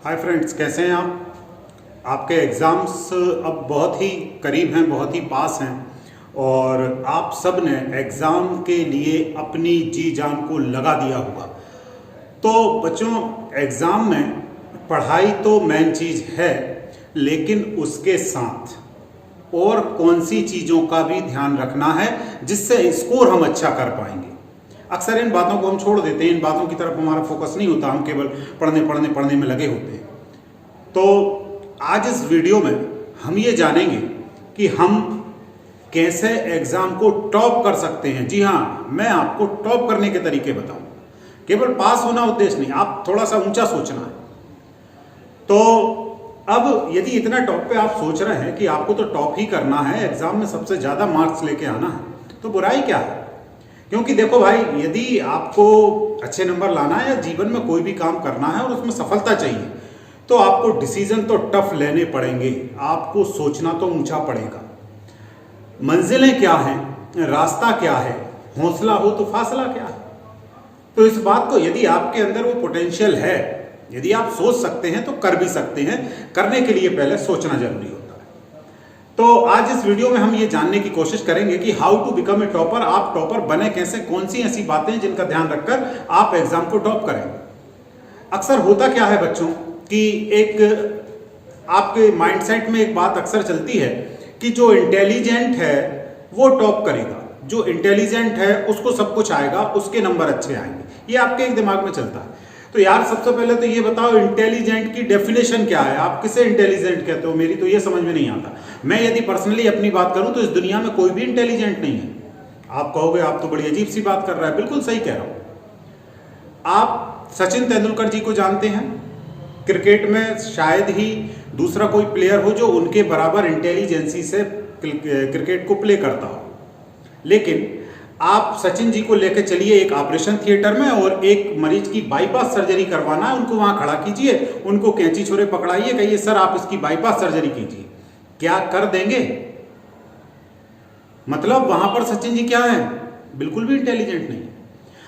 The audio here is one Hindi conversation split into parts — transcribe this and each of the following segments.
हाय फ्रेंड्स, कैसे हैं आप। आपके एग्ज़ाम्स अब बहुत ही करीब हैं, बहुत ही पास हैं और आप सब ने एग्ज़ाम के लिए अपनी जी जान को लगा दिया होगा। तो बच्चों, एग्ज़ाम में पढ़ाई तो मेन चीज़ है, लेकिन उसके साथ और कौन सी चीज़ों का भी ध्यान रखना है जिससे स्कोर हम अच्छा कर पाएंगे। अक्सर इन बातों को हम छोड़ देते हैं, इन बातों की तरफ हमारा फोकस नहीं होता, हम केवल पढ़ने में लगे होते हैं। तो आज इस वीडियो में हम ये जानेंगे कि हम कैसे एग्ज़ाम को टॉप कर सकते हैं। जी हाँ, मैं आपको टॉप करने के तरीके बताऊँ। केवल पास होना उद्देश्य नहीं, आप थोड़ा सा ऊंचा सोचना है। तो अब यदि इतना टॉप पे आप सोच रहे हैं कि आपको तो टॉप ही करना है, एग्ज़ाम में सबसे ज़्यादा मार्क्स लेके आना है, तो बुराई क्या है। क्योंकि देखो भाई, यदि आपको अच्छे नंबर लाना है या जीवन में कोई भी काम करना है और उसमें सफलता चाहिए, तो आपको डिसीजन तो टफ लेने पड़ेंगे, आपको सोचना तो ऊंचा पड़ेगा। मंजिलें क्या हैं, रास्ता क्या है, हौसला हो तो फासला क्या है। तो इस बात को, यदि आपके अंदर वो पोटेंशियल है, यदि आप सोच सकते हैं तो कर भी सकते हैं। करने के लिए पहले सोचना जरूरी होता है। तो आज इस वीडियो में हम ये जानने की कोशिश करेंगे कि how to become a topper. आप टॉपर बने कैसे, कौन सी ऐसी बातें जिनका ध्यान रखकर आप एग्जाम को टॉप करेंगे। अक्सर होता क्या है बच्चों कि एक आपके माइंडसेट में एक बात अक्सर चलती है कि जो इंटेलिजेंट है वो टॉप करेगा, जो इंटेलिजेंट है उसको सब कुछ आएगा, उसके नंबर अच्छे आएंगे। ये आपके एक दिमाग में चलता है। तो यार, सबसे पहले तो ये बताओ, इंटेलिजेंट की डेफिनेशन क्या है। आप किसे इंटेलिजेंट कहते हो, मेरी तो ये समझ में नहीं आता। मैं यदि पर्सनली अपनी बात करूं तो इस दुनिया में कोई भी इंटेलिजेंट नहीं है। आप कहोगे आप तो बड़ी अजीब सी बात कर रहा है। बिल्कुल सही कह रहा हूं। आप सचिन तेंदुलकर जी को जानते हैं। क्रिकेट में शायद ही दूसरा कोई प्लेयर हो जो उनके बराबर इंटेलिजेंसी से क्रिकेट को प्ले करता हो। लेकिन आप सचिन जी को लेकर चलिए एक ऑपरेशन थिएटर में और एक मरीज की बाईपास सर्जरी करवाना है, उनको वहां खड़ा कीजिए, उनको कैंची छोरे पकड़ाइए, कहिए सर आप इसकी बाईपास सर्जरी कीजिए। क्या कर देंगे? मतलब वहां पर सचिन जी क्या है, बिल्कुल भी इंटेलिजेंट नहीं।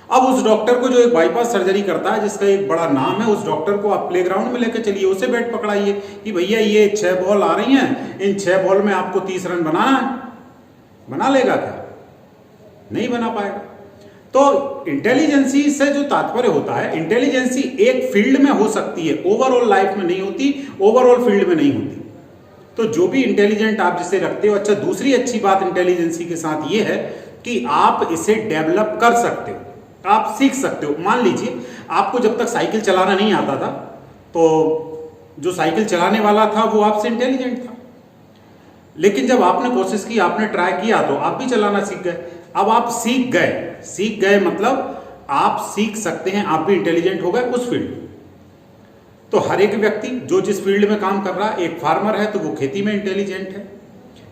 अब उस डॉक्टर को जो एक बाईपास सर्जरी करता है, जिसका एक बड़ा नाम है, उस डॉक्टर को आप प्लेग्राउंड में लेकर चलिए, उसे बैट पकड़ाइए कि भैया ये 6 बॉल आ रही हैं, इन 6 बॉल में आपको 30 रन बनाना है। बना लेगा क्या? नहीं बना पाएगा। तो इंटेलिजेंसी से जो तात्पर्य होता है, इंटेलिजेंसी एक फील्ड में हो सकती है, ओवरऑल लाइफ में नहीं होती, ओवरऑल फील्ड में नहीं होती। तो जो भी इंटेलिजेंट आप जिसे रखते हो, अच्छा, दूसरी अच्छी बात इंटेलिजेंसी के साथ ये है कि आप इसे डेवलप कर सकते हो, आप सीख सकते हो। मान लीजिए आपको जब तक साइकिल चलाना नहीं आता था, तो जो साइकिल चलाने वाला था वो आपसे इंटेलिजेंट था। लेकिन जब आपने कोशिश की, आपने ट्राई किया, तो आप भी चलाना सीख गए। अब आप सीख गए मतलब आप सीख सकते हैं, आप भी इंटेलिजेंट हो गए उस फील्ड। तो हर एक व्यक्ति जो जिस फील्ड में काम कर रहा है, एक फार्मर है तो वो खेती में इंटेलिजेंट है,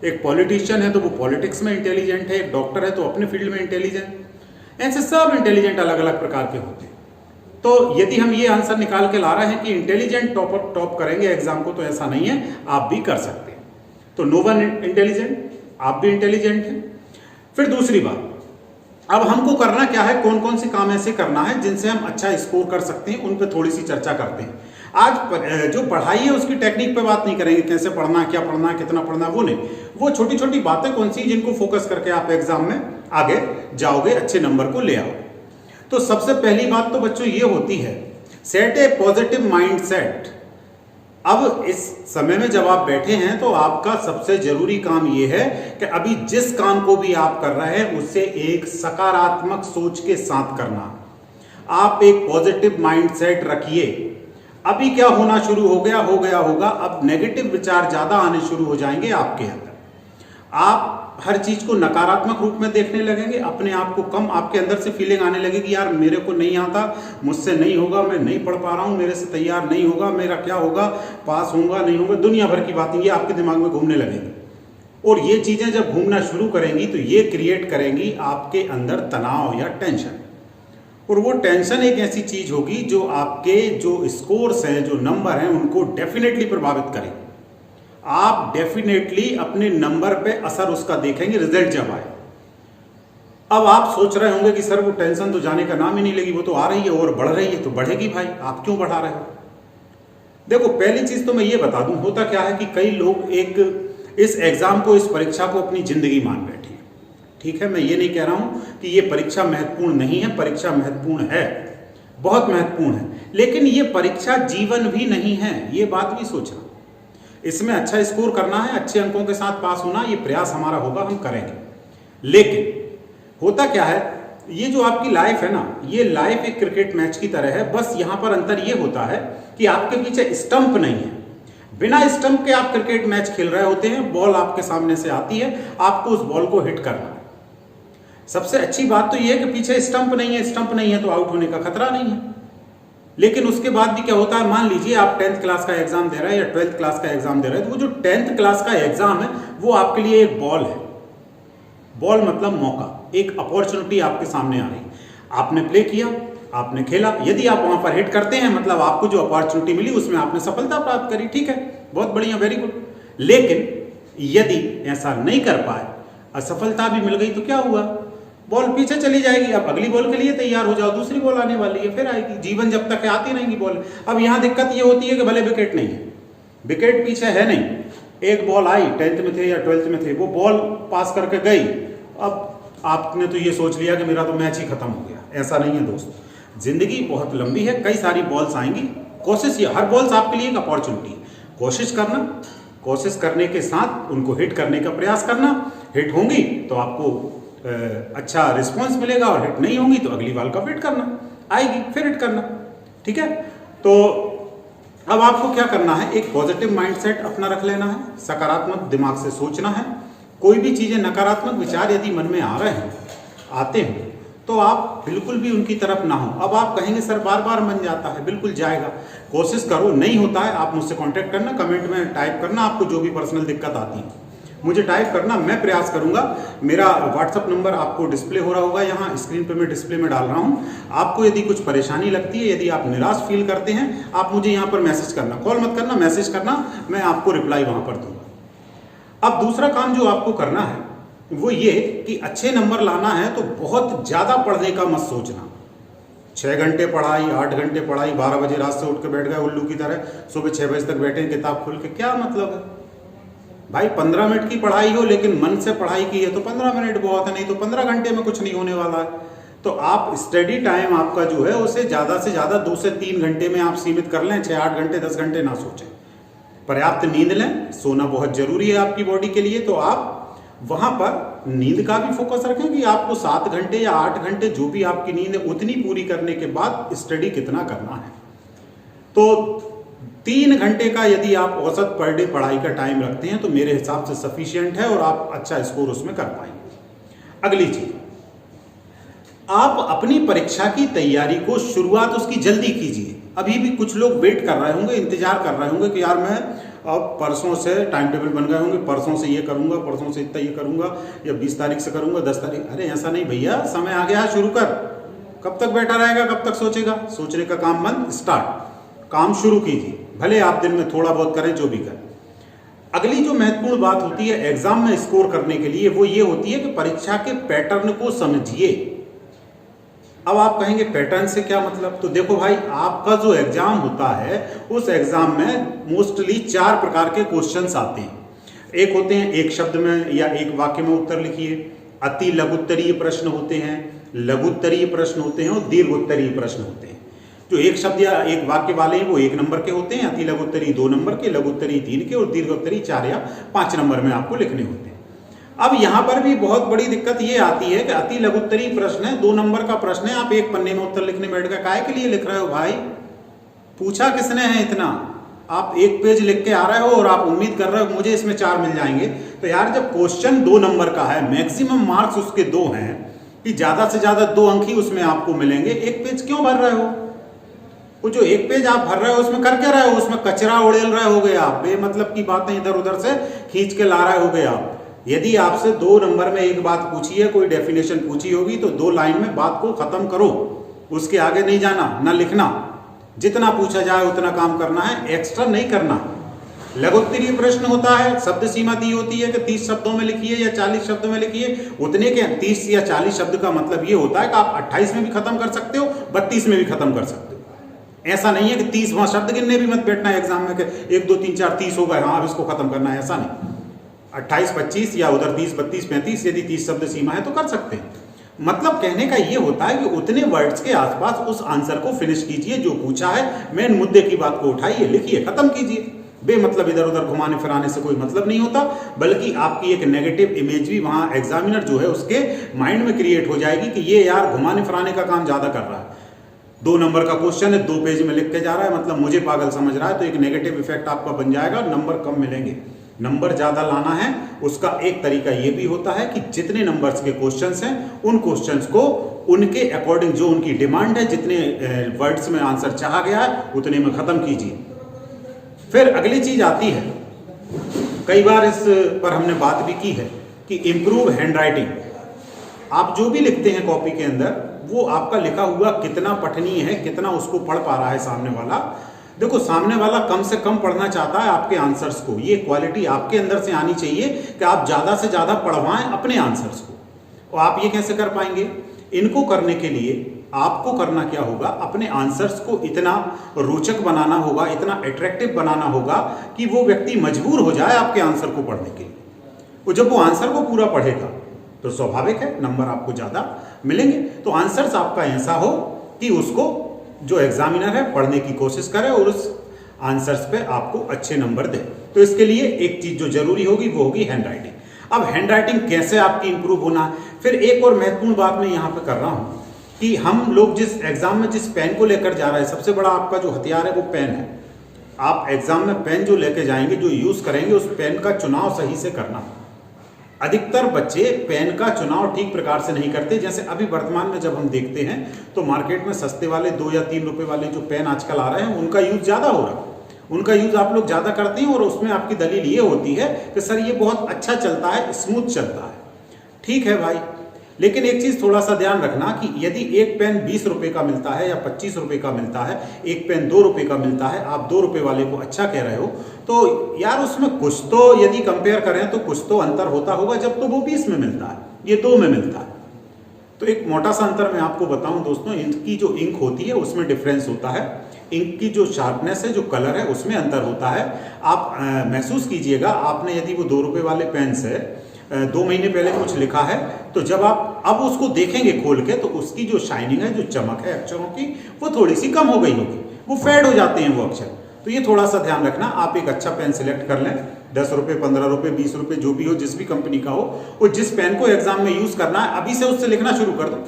एक पॉलिटिशियन है तो वो पॉलिटिक्स में इंटेलिजेंट है, एक डॉक्टर है तो अपने फील्ड में इंटेलिजेंट। ऐसे सब इंटेलिजेंट अलग अलग प्रकार के होते हैं। तो यदि हम ये आंसर निकाल के ला रहे हैं कि इंटेलिजेंट टॉप करेंगे एग्जाम को, तो ऐसा नहीं है, आप भी कर सकते हैं। तो नो वन इंटेलिजेंट, आप भी इंटेलिजेंट हैं। फिर दूसरी बात, अब हमको करना क्या है, कौन कौन से काम ऐसे करना है जिनसे हम अच्छा स्कोर कर सकते हैं, उन पे थोड़ी सी चर्चा करते हैं। आज जो पढ़ाई है उसकी टेक्निक पे बात नहीं करेंगे, कैसे पढ़ना, क्या पढ़ना, कितना पढ़ना, वो नहीं। वो छोटी छोटी बातें कौन सी जिनको फोकस करके आप एग्जाम में आगे जाओगे, अच्छे नंबर को ले आओ। तो सबसे पहली बात तो बच्चों ये होती है, सेट ए पॉजिटिव माइंड सेट। अब इस समय में जब आप बैठे हैं तो आपका सबसे जरूरी काम यह है कि अभी जिस काम को भी आप कर रहे हैं उसे एक सकारात्मक सोच के साथ करना। आप एक पॉजिटिव माइंडसेट रखिए। अभी क्या होना शुरू हो गया होगा, अब नेगेटिव विचार ज्यादा आने शुरू हो जाएंगे आपके अंदर। आप हर चीज को नकारात्मक रूप में देखने लगेंगे, अपने आप को कम, आपके अंदर से फीलिंग आने लगेगी, यार मेरे को नहीं आता, मुझसे नहीं होगा, मैं नहीं पढ़ पा रहा हूं, मेरे से तैयार नहीं होगा, मेरा क्या होगा, पास होऊंगा नहीं होगा, दुनिया भर की बातें ये आपके दिमाग में घूमने लगेंगी। और ये चीजें जब घूमना शुरू करेंगी तो ये क्रिएट करेंगी आपके अंदर तनाव या टेंशन। और वो टेंशन एक ऐसी चीज होगी जो आपके जो स्कोर्स हैं, जो नंबर हैं, उनको डेफिनेटली प्रभावित करेगी। आप डेफिनेटली अपने नंबर पे असर उसका देखेंगे रिजल्ट जब आए। अब आप सोच रहे होंगे कि सर वो टेंशन तो जाने का नाम ही नहीं लेगी, वो तो आ रही है और बढ़ रही है। तो बढ़ेगी भाई, आप क्यों बढ़ा रहे हो? देखो, पहली चीज तो मैं ये बता दूं, होता क्या है कि कई लोग इस एग्जाम को, इस परीक्षा को अपनी जिंदगी मान बैठे हैं। ठीक है, मैं ये नहीं कह रहा हूं कि ये परीक्षा महत्वपूर्ण नहीं है, परीक्षा महत्वपूर्ण है, बहुत महत्वपूर्ण है, लेकिन ये परीक्षा जीवन भी नहीं है, ये बात भी सोचना। इसमें अच्छा स्कोर करना है, अच्छे अंकों के साथ पास होना, ये प्रयास हमारा होगा, हम करेंगे। लेकिन होता क्या है, ये जो आपकी लाइफ है ना, ये लाइफ एक क्रिकेट मैच की तरह है। बस यहां पर अंतर ये होता है कि आपके पीछे स्टंप नहीं है। बिना स्टंप के आप क्रिकेट मैच खेल रहे होते हैं, बॉल आपके सामने से आती है, आपको उस बॉल को हिट करना है। सबसे अच्छी बात तो ये है कि पीछे स्टंप नहीं है, स्टंप नहीं है तो आउट होने का खतरा नहीं है। लेकिन उसके बाद भी क्या होता है, मान लीजिए आप 10th क्लास का एग्जाम दे रहे हैं या 12th क्लास का एग्जाम दे रहे हैं, तो वो जो 10th क्लास का एग्जाम है वो आपके लिए एक बॉल है। बॉल मतलब मौका, एक अपॉर्चुनिटी आपके सामने आ रही, आपने प्ले किया, आपने खेला, यदि आप वहां पर हिट करते हैं मतलब आपको जो अपॉर्चुनिटी मिली उसमें आपने सफलता प्राप्त करी, ठीक है, बहुत बढ़िया, वेरी गुड। लेकिन यदि ऐसा नहीं कर पाए, असफलता भी मिल गई, तो क्या हुआ, बॉल पीछे चली जाएगी, अब अगली बॉल के लिए तैयार हो जाओ, दूसरी बॉल आने वाली है, फिर आएगी। जीवन जब तक है आती रहेंगी बॉल। अब यहां दिक्कत ये होती है कि भले विकेट नहीं है, विकेट पीछे है नहीं, एक बॉल आई, 10th में थे या 12th में थे, वो बॉल पास करके गई, अब आपने तो ये सोच लिया कि मेरा तो मैच ही खत्म हो गया। ऐसा नहीं है दोस्त, जिंदगी बहुत लंबी है, कई सारी बॉल्स आएंगी। कोशिश, ये हर बॉल्स आपके लिए एक अपॉर्चुनिटी है, कोशिश करना, कोशिश करने के साथ उनको हिट करने का प्रयास करना। हिट होंगी तो आपको अच्छा रिस्पॉन्स मिलेगा, और हिट नहीं होंगी तो अगली बॉल का वेट करना, आएगी फिर हिट करना, ठीक है। तो अब आपको क्या करना है, एक पॉजिटिव माइंडसेट अपना रख लेना है, सकारात्मक दिमाग से सोचना है। कोई भी चीजें, नकारात्मक विचार यदि मन में आ रहे हैं, आते हैं, तो आप बिल्कुल भी उनकी तरफ ना हो। अब आप कहेंगे सर बार बार मन जाता है, बिल्कुल जाएगा, कोशिश करो, नहीं होता है आप मुझसे कांटेक्ट करना, कमेंट में टाइप करना, आपको जो भी पर्सनल दिक्कत आती है मुझे टाइप करना, मैं प्रयास करूंगा। मेरा व्हाट्सअप नंबर आपको डिस्प्ले हो रहा होगा, यहाँ स्क्रीन पे मैं डिस्प्ले में डाल रहा हूँ। आपको यदि कुछ परेशानी लगती है, यदि आप निराश फील करते हैं, आप मुझे यहाँ पर मैसेज करना, कॉल मत करना, मैसेज करना, मैं आपको रिप्लाई वहां पर दूंगा। अब दूसरा काम जो आपको करना है वो ये कि अच्छे नंबर लाना है तो बहुत ज्यादा पढ़ने का मत सोचना। 6 घंटे पढ़ाई, 8 घंटे पढ़ाई, 12 बजे रात से उठ के बैठ गए उल्लू की तरह, सुबह 6 बजे तक बैठे किताब खोल के, क्या मतलब है भाई। 15 मिनट की पढ़ाई हो लेकिन मन से पढ़ाई की है तो 15 मिनट बहुत है, नहीं तो 15 घंटे में कुछ नहीं होने वाला है। तो आप स्टडी टाइम आपका जो है उसे ज्यादा से ज्यादा 2 से 3 घंटे में आप सीमित कर लें, 6-8 घंटे 10 घंटे ना सोचें। पर्याप्त नींद लें, सोना बहुत जरूरी है आपकी बॉडी के लिए, तो आप वहां पर नींद का भी फोकस रखें कि आपको 7 घंटे या 8 घंटे जो भी आपकी नींद है उतनी पूरी करने के बाद स्टडी कितना करना है। तो 3 घंटे का यदि आप औसत पर डे पढ़ाई का टाइम रखते हैं तो मेरे हिसाब से सफिशिएंट है और आप अच्छा स्कोर उसमें कर पाएंगे। अगली चीज, आप अपनी परीक्षा की तैयारी को शुरुआत उसकी जल्दी कीजिए। अभी भी कुछ लोग वेट कर रहे होंगे, इंतजार कर रहे होंगे कि यार मैं अब परसों से टाइम टेबल बन गए होंगे, परसों से ये करूंगा, परसों से इतना ये करूंगा, या 20 तारीख से करूंगा, 10 तारीख। अरे ऐसा नहीं भैया, समय आ गया, शुरू कर। कब तक बैठा रहेगा, कब तक सोचेगा? सोचने का काम बंद, स्टार्ट, काम शुरू कीजिए। भले आप दिन में थोड़ा बहुत करें, जो भी करें। अगली जो महत्वपूर्ण बात होती है एग्जाम में स्कोर करने के लिए, वो ये होती है कि परीक्षा के पैटर्न को समझिए। अब आप कहेंगे पैटर्न से क्या मतलब? तो देखो भाई, आपका जो एग्जाम होता है उस एग्जाम में मोस्टली 4 प्रकार के क्वेश्चंस आते हैं। एक होते हैं एक शब्द में या एक वाक्य में उत्तर लिखिए, अति लघुत्तरीय प्रश्न होते हैं, लघुत्तरीय प्रश्न होते हैं और दीर्घोत्तरीय प्रश्न होते हैं। जो एक शब्द या एक वाक्य वाले हैं वो 1 नंबर के होते हैं, अति लघुत्तरीय 2 नंबर के, लघुत्तरीय 3 के और दीर्घोत्तरीय 4 या 5 नंबर में आपको लिखने होते हैं। अब यहां पर भी बहुत बड़ी दिक्कत ये आती है कि अति लघुत्तरीय प्रश्न है, 2 नंबर का प्रश्न है, आप एक पन्ने में उत्तर लिखने बैठ गए। काहे के लिए लिख रहे हो भाई? पूछा किसने है इतना? आप 1 पेज लिख के आ रहे हो और आप उम्मीद कर रहे हो मुझे इसमें 4 मिल जाएंगे। तो यार जब क्वेश्चन 2 नंबर का है, मैक्सिमम मार्क्स उसके 2 हैं, कि ज्यादा से ज्यादा 2 अंक ही उसमें आपको मिलेंगे, 1 पेज क्यों भर रहे हो? वो जो 1 पेज आप भर रहे हो उसमें कर क्या रहे हो? उसमें कचरा उड़ेल रहे होगे आप, बेमतलब की बातें इधर उधर से खींच के ला रहे होगे आप। यदि आपसे 2 नंबर में एक बात पूछी है, कोई डेफिनेशन पूछी होगी, तो 2 लाइन में बात को खत्म करो, उसके आगे नहीं जाना, ना लिखना। जितना पूछा जाए उतना काम करना है, एक्स्ट्रा नहीं करना। लघुत्तरीय प्रश्न होता है, शब्द सीमा दी होती है कि 30 शब्दों में लिखिए या 40 शब्द में लिखिए। उतने के 30 या 40 शब्द का मतलब ये होता है कि आप 28 में भी खत्म कर सकते हो, 32 में भी खत्म कर सकते हो। ऐसा नहीं है कि 30 वहां शब्द गिनने भी मत बैठना है एग्जाम में कि 1 2 3 4 30 हो गए, हाँ अब इसको खत्म करना है, ऐसा नहीं। 28 25 या उधर 30 32 35 यदि 30 शब्द सीमा है तो कर सकते हैं। मतलब कहने का ये होता है कि उतने वर्ड्स के आसपास उस आंसर को फिनिश कीजिए जो पूछा है, मेन मुद्दे की बात को उठाइए, लिखिए, खत्म कीजिए। बेमतलब इधर उधर घुमाने फिराने से कोई मतलब नहीं होता, बल्कि आपकी एक नेगेटिव इमेज भी वहां एग्जामिनर जो है उसके माइंड में क्रिएट हो जाएगी कि ये यार घुमाने फिराने का काम ज्यादा कर रहा है, 2 नंबर का क्वेश्चन है 2 पेज में लिख के जा रहा है, मतलब मुझे पागल समझ रहा है। तो एक नेगेटिव इफेक्ट आपका बन जाएगा, नंबर कम मिलेंगे। नंबर ज्यादा लाना है उसका एक तरीका यह भी होता है कि जितने नंबर्स के क्वेश्चंस हैं उन क्वेश्चंस को उनके अकॉर्डिंग जो उनकी डिमांड है, जितने वर्ड्स में आंसर चाहा गया है उतने में खत्म कीजिए। फिर अगली चीज आती है, कई बार इस पर हमने बात भी की है कि इंप्रूव हैंडराइटिंग। आप जो भी लिखते हैं कॉपी के अंदर वो आपका लिखा हुआ कितना पठनीय है, कितना उसको पढ़ पा रहा है सामने वाला। देखो सामने वाला कम से कम पढ़ना चाहता है आपके आंसर्स को, ये क्वालिटी आपके अंदर से आनी चाहिए कि आप ज्यादा से ज्यादा पढ़वाएं अपने आंसर्स को। और आप ये कैसे कर पाएंगे? इनको करने के लिए आपको करना क्या होगा, अपने आंसर्स को इतना रोचक बनाना होगा, इतना अट्रैक्टिव बनाना होगा कि वो व्यक्ति मजबूर हो जाए आपके आंसर को पढ़ने के लिए। और जब वो आंसर को पूरा पढ़ेगा तो स्वाभाविक है नंबर आपको ज्यादा मिलेंगे। तो आंसर्स आपका ऐसा हो कि उसको जो एग्जामिनर है पढ़ने की कोशिश करे और उस आंसर्स पे आपको अच्छे नंबर दे। तो इसके लिए एक चीज जो जरूरी होगी वो होगी हैंडराइटिंग। अब हैंडराइटिंग कैसे आपकी इंप्रूव होना है, फिर एक और महत्वपूर्ण बात मैं यहाँ पे कर रहा हूँ कि हम लोग जिस एग्जाम में जिस पेन को लेकर जा रहे हैं, सबसे बड़ा आपका जो हथियार है वो पेन है। आप एग्जाम में पेन जो लेके जाएंगे, जो यूज करेंगे, उस पेन का चुनाव सही से करना। अधिकतर बच्चे पेन का चुनाव ठीक प्रकार से नहीं करते। जैसे अभी वर्तमान में जब हम देखते हैं तो मार्केट में सस्ते वाले 2 या 3 रुपए वाले जो पेन आजकल आ रहे हैं उनका यूज ज्यादा हो रहा है, उनका यूज आप लोग ज्यादा करते हैं और उसमें आपकी दलील ये होती है कि सर ये बहुत अच्छा चलता है, स्मूथ चलता है। ठीक है भाई, लेकिन एक चीज थोड़ा सा ध्यान रखना कि यदि एक पेन 20 रुपए का मिलता है या 25 रुपए का मिलता है, एक पेन 2 रुपए का मिलता है, आप 2 रुपए वाले को अच्छा कह रहे हो, तो यार उसमें कुछ तो यदि कंपेयर करें तो कुछ तो अंतर होता होगा, जब तो वो 20 में मिलता है, ये 2 में मिलता है। तो एक मोटा सा अंतर मैं आपको बताऊं दोस्तों, इनकी जो इंक होती है उसमें डिफरेंस होता है, इंक की जो शार्पनेस है, जो कलर है, उसमें अंतर होता है। आप महसूस कीजिएगा, आपने यदि वो 2 रुपए वाले पेन से 2 महीने पहले कुछ लिखा है तो जब आप अब उसको देखेंगे खोल के तो उसकी जो शाइनिंग है, जो चमक है अक्षरों की, वो थोड़ी सी कम हो गई होगी, वो फेड हो जाते हैं वो अक्षर। तो ये थोड़ा सा ध्यान रखना। आप एक अच्छा पेन सिलेक्ट कर लें, 10 रुपए 15 रुपए 20 रुपए जो भी हो, जिस भी कंपनी का हो, और जिस पेन को एग्जाम में यूज करना है अभी से उससे लिखना शुरू कर दो।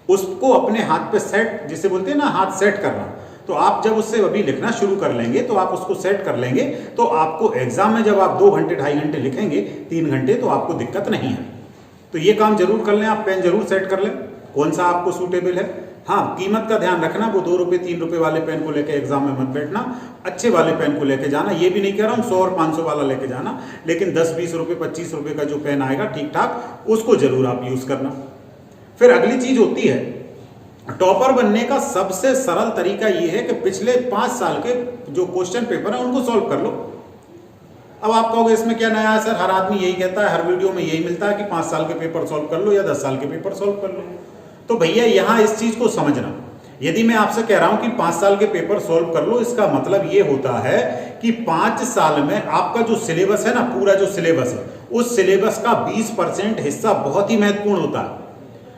उसको अपने हाथ पे सेट, जिसे बोलते हैं ना हाथ सेट करना, तो आप जब उससे अभी लिखना शुरू कर लेंगे तो आप उसको सेट कर लेंगे तो आपको एग्जाम में जब आप 2 घंटे 2.5 घंटे लिखेंगे, 3 घंटे, तो आपको दिक्कत नहीं है। तो ये काम जरूर कर लें, आप पेन जरूर सेट कर लें कौन सा आपको सूटेबल है। हाँ, कीमत का ध्यान रखना, वो 2 रुपए 3 रुपए वाले पेन को लेकर एग्जाम में मत बैठना, अच्छे वाले पेन को लेके जाना। ये भी नहीं कह रहा हूँ 100 और 500 वाला लेके जाना, लेकिन 10 20 रुपए 25 रुपए का जो पेन आएगा ठीक ठाक, उसको जरूर आप यूज करना। फिर अगली चीज होती है, टॉपर बनने का सबसे सरल तरीका यह है कि पिछले 5 साल के जो क्वेश्चन पेपर है उनको सॉल्व कर लो। अब आप कहोगे इसमें क्या नया है सर, हर आदमी यही कहता है, हर वीडियो में यही मिलता है कि 5 साल के पेपर सॉल्व कर लो या 10 साल के पेपर सॉल्व कर लो। तो भैया यहां इस चीज को समझना, यदि मैं आपसे कह रहा हूं कि 5 साल के पेपर सॉल्व कर लो, इसका मतलब यह होता है कि 5 साल में आपका जो सिलेबस है ना, पूरा जो सिलेबस है, उस सिलेबस का 20% हिस्सा बहुत ही महत्वपूर्ण होता है।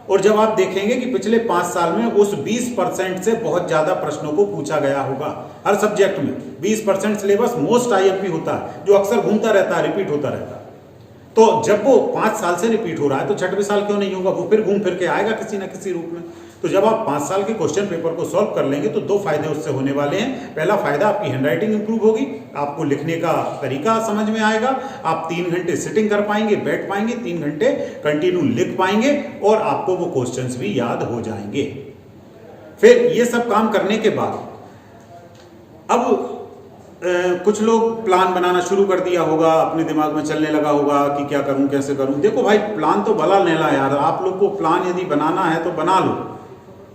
और जब आप देखेंगे कि पिछले 5 साल में उस 20% से बहुत ज्यादा प्रश्नों को पूछा गया होगा हर सब्जेक्ट में। 20% सिलेबस मोस्ट आईएमपी होता है, जो अक्सर घूमता रहता है, रिपीट होता रहता है। तो जब वो 5 साल से रिपीट हो रहा है तो 6वें साल क्यों नहीं होगा, वो फिर घूम फिर के आएगा किसी ना किसी रूप में। तो जब आप 5 साल के क्वेश्चन पेपर को सॉल्व कर लेंगे तो 2 फायदे उससे होने वाले हैं। पहला फायदा, आपकी हैंडराइटिंग इंप्रूव होगी, आपको लिखने का तरीका समझ में आएगा, आप 3 घंटे सिटिंग कर पाएंगे, बैठ पाएंगे, 3 घंटे कंटिन्यू लिख पाएंगे और आपको वो क्वेश्चंस भी याद हो जाएंगे। फिर ये सब काम करने के बाद अब कुछ लोग प्लान बनाना शुरू कर दिया होगा, अपने दिमाग में चलने लगा होगा कि क्या करूं, कैसे करूं। देखो भाई, प्लान तो भला लेला यार, आप लोग को प्लान यदि बनाना है तो बना लो,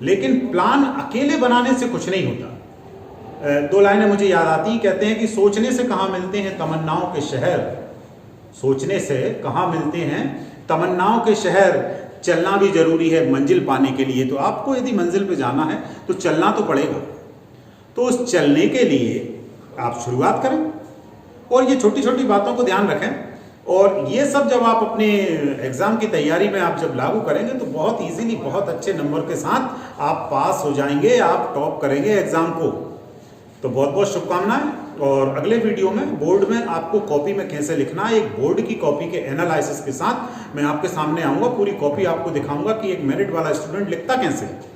लेकिन प्लान अकेले बनाने से कुछ नहीं होता। 2 लाइनें मुझे याद आती हैं, कहते हैं कि सोचने से कहाँ मिलते हैं तमन्नाओं के शहर, सोचने से कहाँ मिलते हैं तमन्नाओं के शहर, चलना भी जरूरी है मंजिल पाने के लिए। तो आपको यदि मंजिल पे जाना है तो चलना तो पड़ेगा। तो उस चलने के लिए आप शुरुआत करें और ये छोटी छोटी बातों को ध्यान रखें। और ये सब जब आप अपने एग्ज़ाम की तैयारी में आप जब लागू करेंगे तो बहुत इजीली, बहुत अच्छे नंबर के साथ आप पास हो जाएंगे, आप टॉप करेंगे एग्ज़ाम को। तो बहुत बहुत शुभकामनाएं। और अगले वीडियो में बोर्ड में आपको कॉपी में कैसे लिखना है, एक बोर्ड की कॉपी के एनालिसिस के साथ मैं आपके सामने आऊँगा, पूरी कॉपी आपको दिखाऊँगा कि एक मेरिट वाला स्टूडेंट लिखता कैसे है।